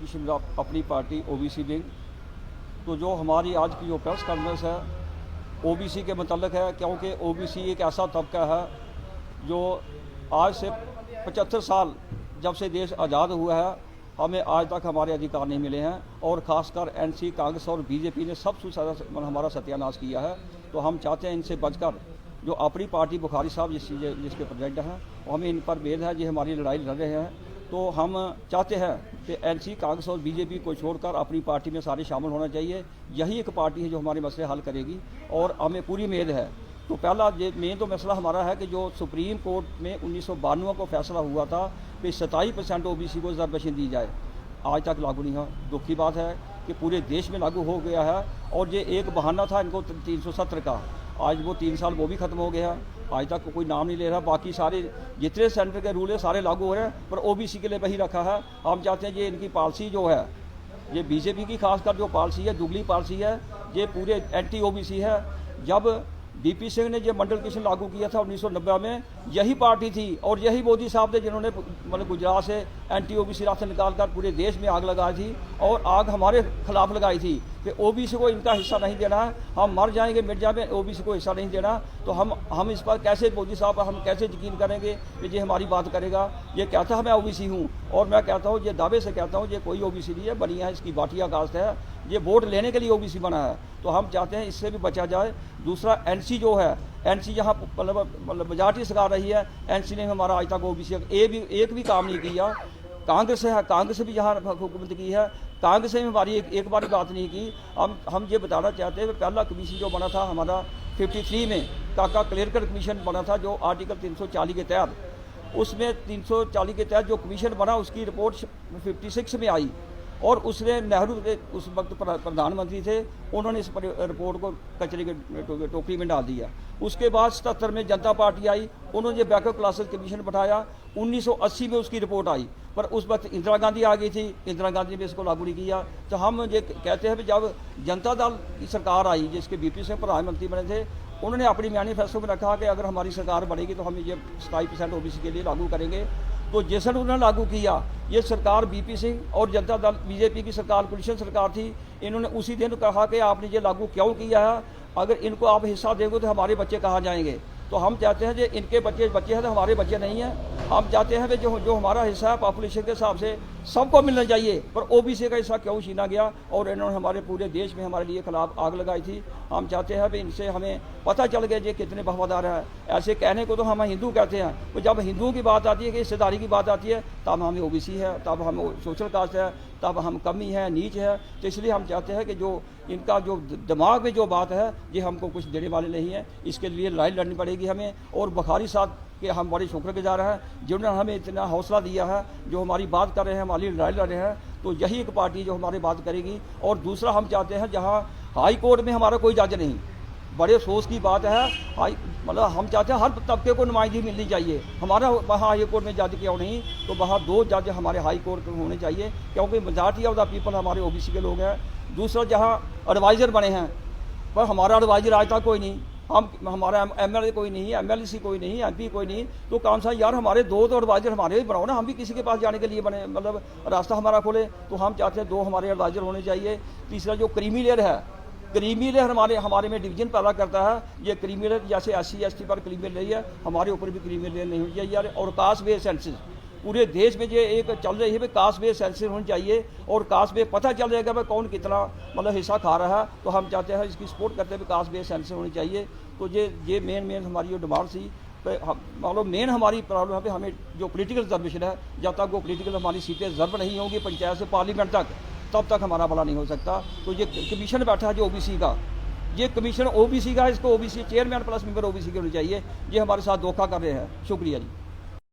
शिमला अपनी party OBC wing. तो जो हमारी आज की जो प्रेस कॉन्फ्रेंस है ओबीसी के मतलब है, क्योंकि ओबीसी एक ऐसा तबका है जो आज से 75 साल जब से देश आज़ाद हुआ है हमें आज तक हमारे अधिकार नहीं मिले हैं, और ख़ासकर एनसी, कांग्रेस और बीजेपी ने सबसे ज़्यादा हमारा सत्यानाश किया है। तो हम चाहते हैं इनसे बचकर जो अपनी पार्टी बुखारी साहब जिसके प्रेसिडेंट हैं हमें इन पर भेद है, ये हमारी लड़ाई लड़ रहे हैं। तो हम चाहते हैं कि एनसी, कांग्रेस और बीजेपी को छोड़कर अपनी पार्टी में सारे शामिल होना चाहिए। यही एक पार्टी है जो हमारे मसले हल करेगी और हमें पूरी उम्मीद है। तो पहला ये मेन तो मसला हमारा है कि जो सुप्रीम कोर्ट में 1992 को फैसला हुआ था कि 27% ओबीसी को रिजर्वेशन दी जाए, आज तक लागू नहीं हुआ। दुख की बात है कि पूरे देश में लागू हो गया है, और ये एक बहाना था इनको 370 का, आज वो 3 साल वो भी ख़त्म हो गया, आज तक कोई नाम नहीं ले रहा। बाकी सारे जितने सेंटर के रूल है सारे लागू हो रहे हैं, पर ओबीसी के लिए वही रखा है। हम चाहते हैं ये इनकी पॉलिसी जो है, ये बीजेपी की खासकर जो पॉलिसी है, दुगली पॉलिसी है, ये पूरे एंटी ओबीसी है। जब बीपी सिंह ने ये मंडल कमीशन लागू किया था 1990 में, यही पार्टी थी और यही मोदी साहब थे जिन्होंने मतलब गुजरात से एंटी ओबीसी रास्ते निकालकर पूरे देश में आग लगाई थी, और आग हमारे खिलाफ लगाई थी कि ओबीसी को इनका हिस्सा नहीं देना है, हम मर जाएंगे मिट जाए, ओबीसी को हिस्सा नहीं देना। तो हम इस पर कैसे मोदी साहब पर हम कैसे यकीन करेंगे कि ये हमारी बात करेगा। ये कहता है मैं ओबीसी हूँ, और मैं कहता हूँ, ये दावे से कहता हूँ, ये कोई ओबीसी नहीं है, बनी है इसकी बाटिया कास्ट है, ये वोट लेने के लिए ओबीसी बना है। तो हम चाहते हैं इससे भी बचा जाए। दूसरा एनसी जो है, एनसी जहाँ मतलब मेजॉरिटी सिखा रही है, एनसी ने हमारा आज तक ओबीसी एक भी काम नहीं किया। कांग्रेस है, कांग्रेस भी यहाँ हुकूमत की है, कांग्रेस ने हमारी एक बार बात नहीं की। हम ये बताना चाहते हैं, पहला कमीशन जो बना था हमारा 53 में काका क्लेरिकल कमीशन बना था, जो आर्टिकल 340 के तहत, उसमें 340 के तहत जो कमीशन बना उसकी रिपोर्ट 56 में आई, और उसने नेहरू के उस वक्त प्रधानमंत्री थे, उन्होंने इस रिपोर्ट को कचरे के टोकरी में डाल दिया। उसके बाद 77 में जनता पार्टी आई, उन्होंने बैकअप क्लासेस कमीशन बैठाया, 1980 में उसकी रिपोर्ट आई, पर उस वक्त इंदिरा गांधी आ गई थी, इंदिरा गांधी ने भी इसको लागू नहीं किया। तो हम ये कहते हैं कि जब जनता दल की सरकार आई, जिसके बीपी सिंह प्रधानमंत्री बने थे, उन्होंने अपनी मैनिफेस्टो में रखा कि अगर हमारी सरकार बनेगी तो हम ये 27% ओबीसी के लिए लागू करेंगे। तो जैसे उन्होंने लागू किया, ये सरकार बीपी सिंह और जनता दल बीजेपी की सरकार, कोalition सरकार थी, इन्होंने उसी दिन कहा कि आपने ये लागू क्यों किया है, अगर इनको आप हिस्सा देंगे तो हमारे बच्चे कहाँ जाएंगे। तो हम चाहते हैं कि इनके बच्चे हैं तो हमारे बच्चे नहीं हैं। हम चाहते हैं कि जो हमारा हिस्सा है पॉपुलेशन के हिसाब से सबको मिलना चाहिए, पर ओबीसी का हिस्सा क्यों छीना गया, और इन्होंने हमारे पूरे देश में हमारे लिए खिलाफ आग लगाई थी। हम चाहते हैं कि इनसे हमें पता चल गया ये कितने वफादार हैं। ऐसे कहने को तो हम हिंदू कहते हैं, तो जब हिंदुओं की बात आती है कि हिस्सेदारी की बात आती है, तब हमें ओबीसी है, तब हम सोशल कास्ट है, तब हम कमी है, नीच है। तो इसलिए हम चाहते हैं कि जो इनका जो दिमाग में जो बात है ये हमको कुछ देने वाले नहीं है, इसके लिए लड़ाई लड़नी पड़ेगी हमें। और बुखारी साहब के हम बड़े शुक्रगुजार हैं जिन्होंने हमें इतना हौसला दिया है, जो हमारी बात कर रहे हैं, हमारी लड़ाई लड़ रहे हैं। तो यही एक पार्टी जो हमारी बात करेगी। और दूसरा हम चाहते हैं जहाँ हाई कोर्ट में हमारा कोई जज नहीं, बड़े अफसोस की बात है, मतलब हम चाहते हैं हर तबके को नुमाइंदगी मिलनी चाहिए। हमारा वहाँ हाई कोर्ट में जज क्यों नहीं, तो वहाँ 2 जज हमारे हाई कोर्ट में होने चाहिए, क्योंकि मेजॉरिटी ऑफ द पीपल हमारे ओबीसी के लोग हैं। दूसरा जहाँ एडवाइज़र बने हैं, पर हमारा एडवाइज़र आज तक कोई नहीं, हमारा एमएलए कोई नहीं, एमएलसी कोई नहीं, एमपी कोई नहीं। तो कौन सा यार, हमारे 2 तो एडवाइज़र हमारे भी बनाओ ना, हम भी किसी के पास जाने के लिए बने, मतलब रास्ता हमारा खोले। तो हम चाहते हैं 2 हमारे एडवाइज़र होने चाहिए। तीसरा जो क्रीमी लेयर है, क्रीमी लेयर हमारे में डिवीजन पैदा करता है। ये क्रीमी लेयर जैसे SC ST पर क्रीमी लेयर है, हमारे ऊपर भी क्रीमी लेयर नहीं होनी चाहिए यार। और कास्ट बेस्ड सेंसस पूरे देश में ये एक चल रही है, कास्ट बेस्ड सेंसस होनी चाहिए, और कास्ट बेस्ड पता चल जाएगा भाई कौन कितना मतलब हिस्सा खा रहा है। तो हम चाहते हैं इसकी सपोर्ट करते हुए कास्ट बेस्ड सेंसस होनी चाहिए। तो ये मेन हमारी जो डिमांड थी। मतलब मेन हमारी प्रॉब्लम है कि हमें जो पोलिटिकल रिजर्वेशन है, जब तक वो पोलिटिकल हमारी सीटें रिजर्व नहीं होंगी पंचायत से पार्लियामेंट तक, तब तक हमारा भला नहीं हो सकता। तो ये कमीशन बैठा है जो ओबीसी का, ये कमीशन ओबीसी का, इसको OBC chairman plus member OBC के होने चाहिए। ये हमारे साथ धोखा कर रहे हैं। शुक्रिया जी।